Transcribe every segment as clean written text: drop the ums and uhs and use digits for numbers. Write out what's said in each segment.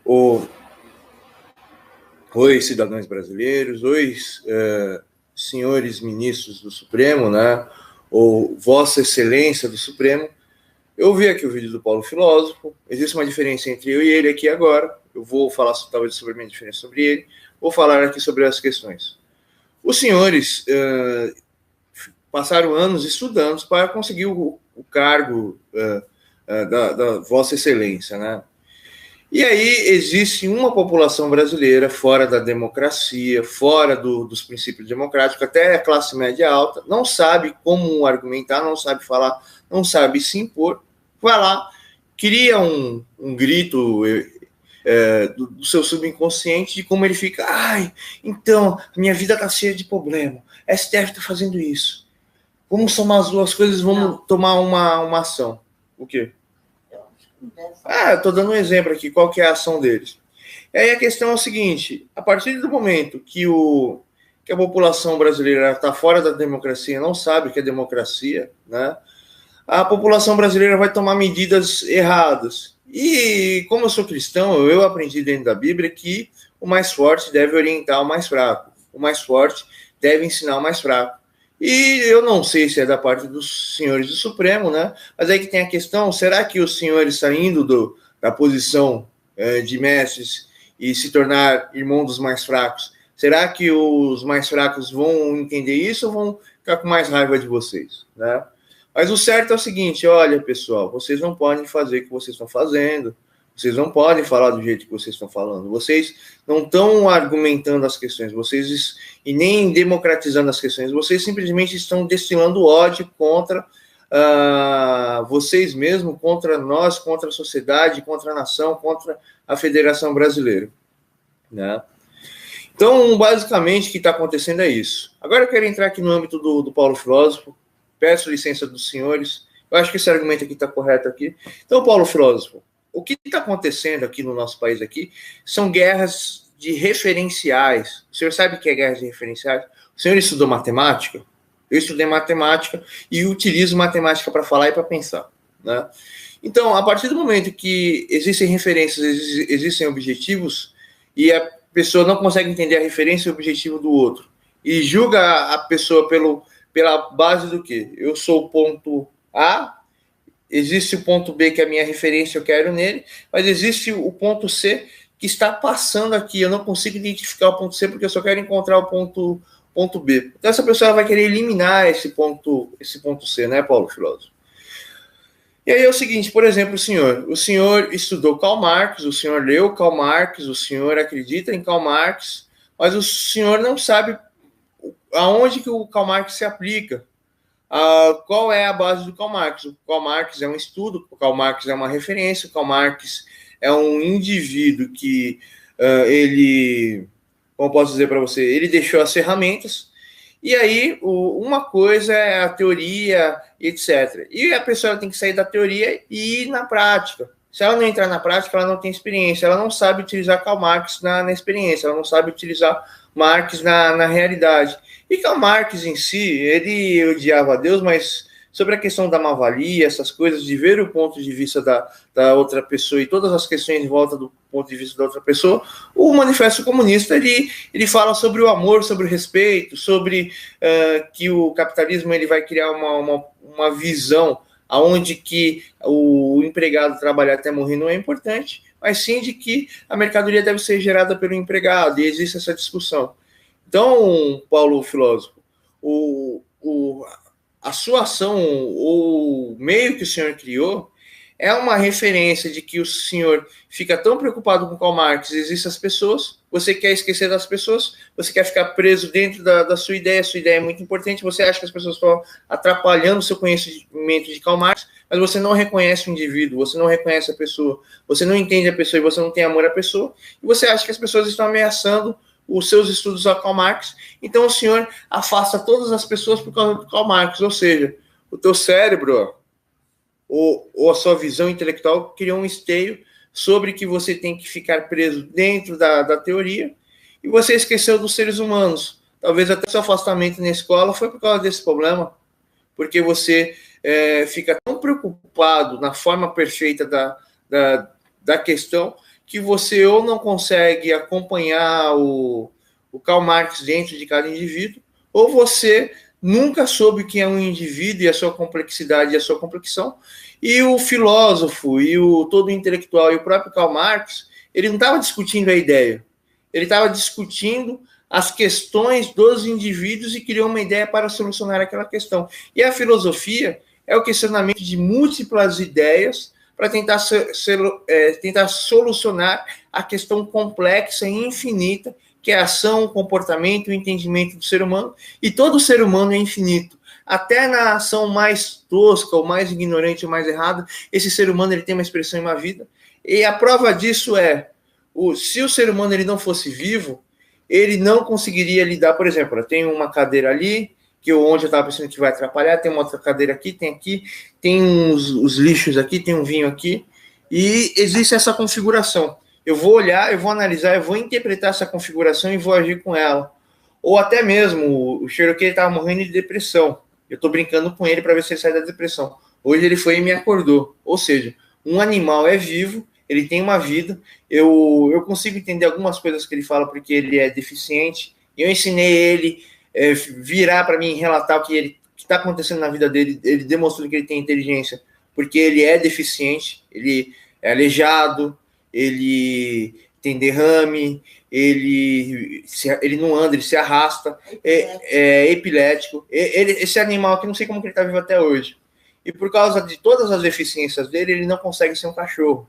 O... Oi, cidadãos brasileiros, oi, senhores ministros do Supremo, né? Ou Vossa Excelência do Supremo. Eu vi aqui o vídeo do Paulo Filósofo, existe uma diferença entre eu e ele aqui agora, eu vou falar talvez sobre a minha diferença sobre ele, vou falar aqui sobre as questões. Os senhores passaram anos estudando para conseguir o cargo da Vossa Excelência, né? E aí existe uma população brasileira fora da democracia, fora dos princípios democráticos, até a classe média alta, não sabe como argumentar, não sabe falar, não sabe se impor, vai lá, cria um grito do seu subconsciente de como ele fica, então, minha vida está cheia de problema, a STF está fazendo isso, vamos somar as duas coisas, vamos tomar uma ação. O quê? Estou dando um exemplo aqui, qual que é a ação deles. E aí a questão é o seguinte, a partir do momento que a população brasileira está fora da democracia, não sabe o que é democracia, né? A população brasileira vai tomar medidas erradas. E como eu sou cristão, eu aprendi dentro da Bíblia que o mais forte deve orientar o mais fraco, o mais forte deve ensinar o mais fraco. E eu não sei se é da parte dos senhores do Supremo, né? Mas aí que tem a questão, será que os senhores saindo da posição de mestres e se tornar irmão dos mais fracos, será que os mais fracos vão entender isso ou vão ficar com mais raiva de vocês, né? Mas o certo é o seguinte, olha, pessoal, vocês não podem fazer o que vocês estão fazendo, vocês não podem falar do jeito que vocês estão falando, vocês não estão argumentando as questões, e nem democratizando as questões, vocês simplesmente estão destilando ódio contra vocês mesmos, contra nós, contra a sociedade, contra a nação, contra a Federação Brasileira, né? Então, basicamente, o que está acontecendo é isso. Agora eu quero entrar aqui no âmbito do Paulo Filósofo, peço licença dos senhores, eu acho que esse argumento aqui está correto aqui. Então, Paulo Filósofo, o que está acontecendo aqui no nosso país aqui são guerras de referenciais. O senhor sabe o que é guerras de referenciais? O senhor estudou matemática? Eu estudei matemática e utilizo matemática para falar e para pensar, né? Então, a partir do momento que existem referências, existem objetivos, e a pessoa não consegue entender a referência e o objetivo do outro, e julga a pessoa pela base do quê? Eu sou o ponto A, existe o ponto B, que é a minha referência, eu quero nele, mas existe o ponto C, que está passando aqui, eu não consigo identificar o ponto C, porque eu só quero encontrar o ponto B. Então, essa pessoa vai querer eliminar esse ponto C, né, Paulo Filósofo? E aí é o seguinte, por exemplo, o senhor estudou Karl Marx, o senhor leu Karl Marx, o senhor acredita em Karl Marx, mas o senhor não sabe aonde que o Karl Marx se aplica. Qual é a base do Karl Marx? O Karl Marx é um estudo, o Karl Marx é uma referência, o Karl Marx é um indivíduo que ele, como posso dizer para você, ele deixou as ferramentas, e aí uma coisa é a teoria, etc. E a pessoa tem que sair da teoria e ir na prática. Se ela não entrar na prática, ela não tem experiência, ela não sabe utilizar Karl Marx na experiência, ela não sabe utilizar Marx na realidade. E Karl Marx em si, ele odiava a Deus, mas sobre a questão da má-valia, essas coisas, de ver o ponto de vista da outra pessoa e todas as questões em volta do ponto de vista da outra pessoa, o Manifesto Comunista, ele fala sobre o amor, sobre o respeito, sobre que o capitalismo ele vai criar uma visão onde que o empregado trabalhar até morrer não é importante, mas sim de que a mercadoria deve ser gerada pelo empregado, e existe essa discussão. Então, Paulo Filósofo, a sua ação, o meio que o senhor criou, é uma referência de que o senhor fica tão preocupado com Karl Marx, existem as pessoas, você quer esquecer das pessoas, você quer ficar preso dentro da sua ideia é muito importante, você acha que as pessoas estão atrapalhando o seu conhecimento de Karl Marx, mas você não reconhece o indivíduo, você não reconhece a pessoa, você não entende a pessoa e você não tem amor à pessoa, e você acha que as pessoas estão ameaçando os seus estudos a Karl Marx, então o senhor afasta todas as pessoas por causa do Karl Marx, ou seja, o teu cérebro, ou a sua visão intelectual criou um esteio sobre que você tem que ficar preso dentro da teoria, e você esqueceu dos seres humanos. Talvez até seu afastamento na escola foi por causa desse problema, porque você fica tão preocupado na forma perfeita da questão, que você ou não consegue acompanhar o Karl Marx dentro de cada indivíduo, ou você nunca soube quem é um indivíduo e a sua complexidade e a sua complexão. E o filósofo e todo o intelectual e o próprio Karl Marx, ele não estava discutindo a ideia, ele estava discutindo as questões dos indivíduos e criou uma ideia para solucionar aquela questão. E a filosofia é o questionamento de múltiplas ideias para tentar solucionar a questão complexa e infinita, que é a ação, o comportamento, o entendimento do ser humano, e todo ser humano é infinito. Até na ação mais tosca, ou mais ignorante, ou mais errada, esse ser humano ele tem uma expressão e uma vida. E a prova disso é, se o ser humano ele não fosse vivo, ele não conseguiria lidar, por exemplo, tem uma cadeira ali, onde eu estava pensando que vai atrapalhar, tem uma outra cadeira aqui, tem os lixos aqui, tem um vinho aqui, e existe essa configuração. Eu vou olhar, eu vou analisar, eu vou interpretar essa configuração e vou agir com ela. Ou até mesmo, o Cherokee estava morrendo de depressão. Eu estou brincando com ele para ver se ele sai da depressão. Hoje ele foi e me acordou. Ou seja, um animal é vivo, ele tem uma vida. Eu consigo entender algumas coisas que ele fala porque ele é deficiente. Eu ensinei ele virar para mim, relatar o que está acontecendo na vida dele. Ele demonstrou que ele tem inteligência porque ele é deficiente, ele é aleijado, ele tem derrame, ele não anda, ele se arrasta, é epilético. Esse animal aqui, não sei como que ele está vivo até hoje. E por causa de todas as deficiências dele, ele não consegue ser um cachorro.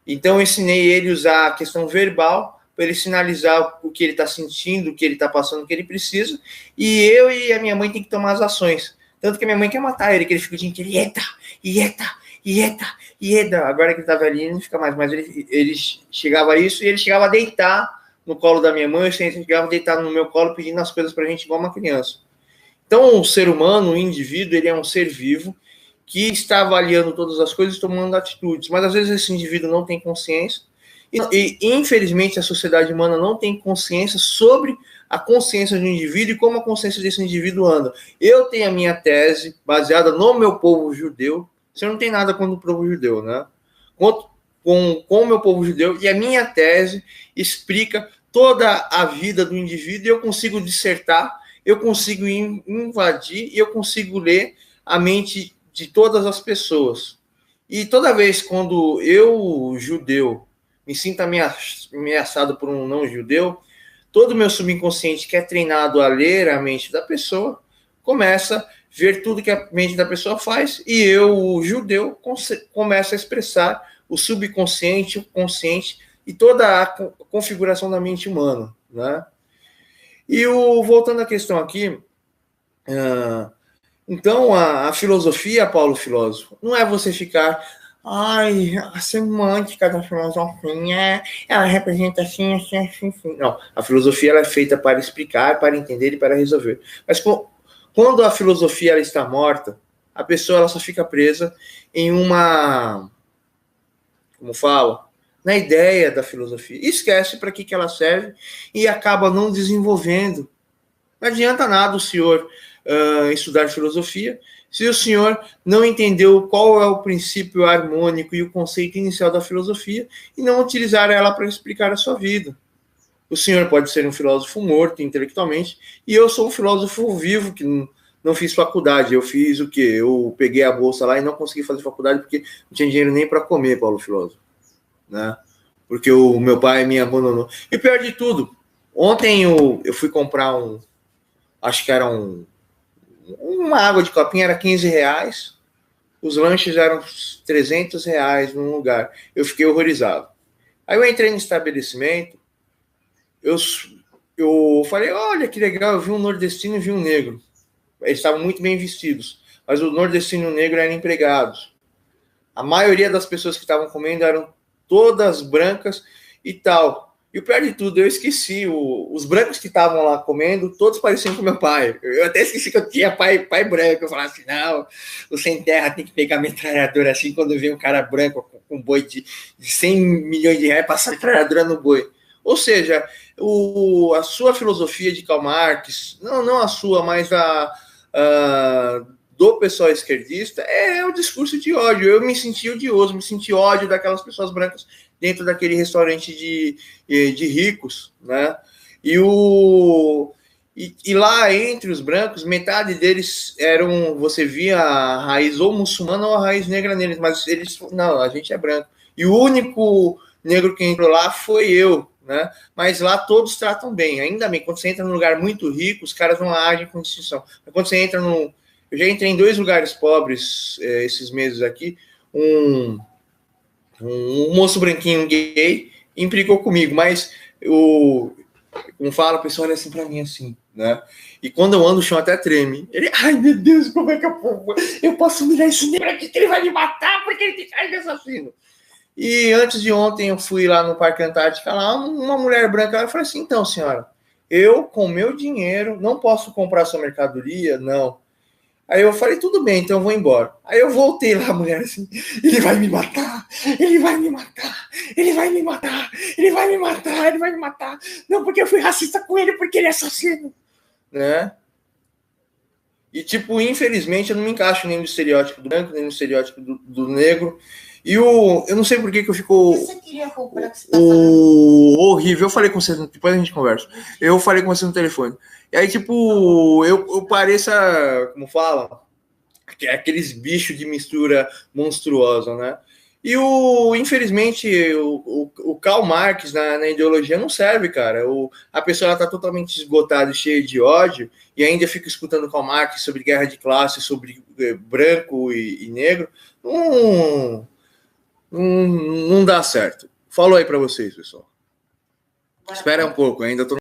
Então eu ensinei ele a usar a questão verbal para ele sinalizar o que ele está sentindo, o que ele está passando, o que ele precisa. E eu e a minha mãe tem que tomar as ações. Tanto que a minha mãe quer matar ele, que ele fica dizendo que ele ieda. Agora que ele tá velhinho, ele não fica mais. Mas ele chegava a isso e ele chegava a deitar no colo da minha mãe, eu chegava a deitar no meu colo pedindo as coisas pra gente igual uma criança. Então, o ser humano, o indivíduo, ele é um ser vivo que está avaliando todas as coisas e tomando atitudes. Mas, às vezes, esse indivíduo não tem consciência. E infelizmente, a sociedade humana não tem consciência sobre a consciência do indivíduo e como a consciência desse indivíduo anda. Eu tenho a minha tese baseada no meu povo judeu. Você não tem nada contra o povo judeu, né? Com o meu povo judeu. E a minha tese explica toda a vida do indivíduo e eu consigo dissertar, eu consigo invadir e eu consigo ler a mente de todas as pessoas. E toda vez quando eu, judeu, me sinto ameaçado por um não-judeu, todo o meu subconsciente, que é treinado a ler a mente da pessoa, começa a ver tudo que a mente da pessoa faz, e eu, o judeu, começo a expressar o subconsciente, o consciente, e toda a configuração da mente humana, né? E voltando à questão aqui, então a filosofia, Paulo Filósofo, não é você ficar... Ai, a semântica da filosofia, ela representa assim. Não, a filosofia ela é feita para explicar, para entender e para resolver. Mas quando a filosofia ela está morta, a pessoa ela só fica presa em uma... Como fala? Na ideia da filosofia. Esquece para que ela serve e acaba não desenvolvendo. Não adianta nada o senhor estudar filosofia se o senhor não entendeu qual é o princípio harmônico e o conceito inicial da filosofia e não utilizar ela para explicar a sua vida. O senhor pode ser um filósofo morto intelectualmente e eu sou um filósofo vivo que não fiz faculdade. Eu fiz o quê? Eu peguei a bolsa lá e não consegui fazer faculdade porque não tinha dinheiro nem para comer, Paulo Filósofo. Né? Porque o meu pai me abandonou. E pior de tudo, ontem eu fui comprar acho que era uma água de copinha, era R$15, os lanches eram R$300 num lugar. Eu fiquei horrorizado. Aí eu entrei no estabelecimento, eu falei, olha que legal, eu vi um nordestino e vi um negro. Eles estavam muito bem vestidos, mas o nordestino e o negro eram empregados. A maioria das pessoas que estavam comendo eram todas brancas e tal. E o pior de tudo, eu esqueci, os brancos que estavam lá comendo, todos pareciam com meu pai. Eu até esqueci que eu tinha pai branco. Eu falava assim, não, o sem terra tem que pegar metralhadora assim, quando vem um cara branco com um boi de 100 milhões de reais, passar metralhadora no boi. Ou seja, a sua filosofia de Karl Marx, não a sua, mas do pessoal esquerdista é o discurso de ódio. Eu me senti odioso, me senti ódio daquelas pessoas brancas dentro daquele restaurante de ricos, né? E lá entre os brancos, metade deles eram, você via a raiz ou muçulmana ou a raiz negra neles, mas eles, não, a gente é branco. E o único negro que entrou lá foi eu, né? Mas lá todos tratam bem, ainda bem. Quando você entra num lugar muito rico, os caras não agem com distinção. Mas quando você entra num... Eu já entrei em 2 lugares pobres esses meses aqui. Um moço branquinho gay implicou comigo, mas como fala, o pessoal olha assim pra mim assim, né? E quando eu ando, o chão até treme. Ele, ai meu Deus, como é que eu posso mirar esse negro aqui que ele vai me matar porque ele tem cara de assassino? E antes de ontem eu fui lá no Parque Antártica, lá uma mulher branca, eu falei assim, então senhora, eu com meu dinheiro não posso comprar sua mercadoria? Não. Aí eu falei, tudo bem, então eu vou embora. Aí eu voltei lá, a mulher assim, ele vai me matar, ele vai me matar, ele vai me matar, ele vai me matar, ele vai me matar. Não, porque eu fui racista com ele, porque ele é assassino. Né? E, tipo, infelizmente, eu não me encaixo nem no estereótipo do branco, nem no estereótipo do negro. E eu não sei por que eu fico... Você queria comprar que você tá falando? Horrível. Eu falei com você, depois a gente conversa. Eu falei com você no telefone. E aí, tipo, eu pareço, como fala, aqueles bichos de mistura monstruosa, né? E infelizmente, o Karl Marx na ideologia não serve, cara. A pessoa está totalmente esgotada e cheia de ódio, e ainda fica escutando Karl Marx sobre guerra de classe, sobre branco e negro. Não dá certo. Falou aí para vocês, pessoal. Espera um pouco, ainda tô